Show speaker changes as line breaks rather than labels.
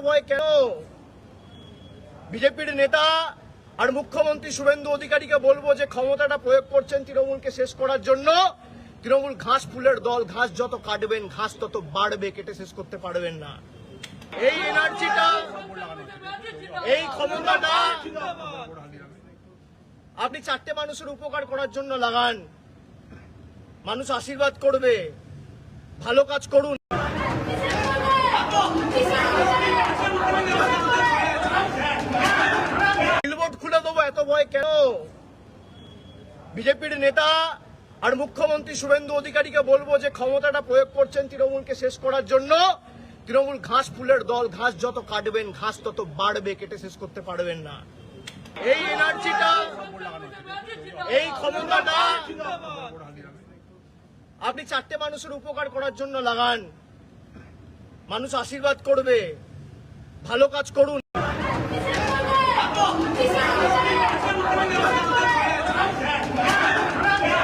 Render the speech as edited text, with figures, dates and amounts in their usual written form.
ভয় কেন? বিজেপির নেতা আর মুখ্যমন্ত্রী শুভেন্দু অধিকারীকে বলবো যে ক্ষমতাটা প্রয়োগ করছেন তৃণমূলকে শেষ করার জন্য। তৃণমূল ঘাস ফুলের দল, ঘাস যত কাটবেন ঘাস তত বাড়বে, কেটে শেষ করতে পারবেন না। এই এনার্জিটা, এই ক্ষমতাটা আপনি চারটে মানুষের উপকার করার জন্য লাগান। মানুষ আশীর্বাদ করবে, ভালো কাজ করুন। বিলবোর্ড খুলে দেবো, এত ভয় কেন? বিজেপির নেতা আর মুখ্যমন্ত্রী শুভেন্দু অধিকারীকে বলবো যে ক্ষমতাটা প্রয়োগ করছেন তৃণমূলকে শেষ করার জন্য। তৃণমূল ঘাস ফুলের দল, ঘাস যত কাটবেন ঘাস তত বাড়বে, কেটে শেষ করতে পারবেন না। এই এনার্জিটা, এই ক্ষমতাটা আপনি চারটে মানুষের উপকার করার জন্য লাগান। মানুষ আশীর্বাদ করবে, ভালো কাজ করুন।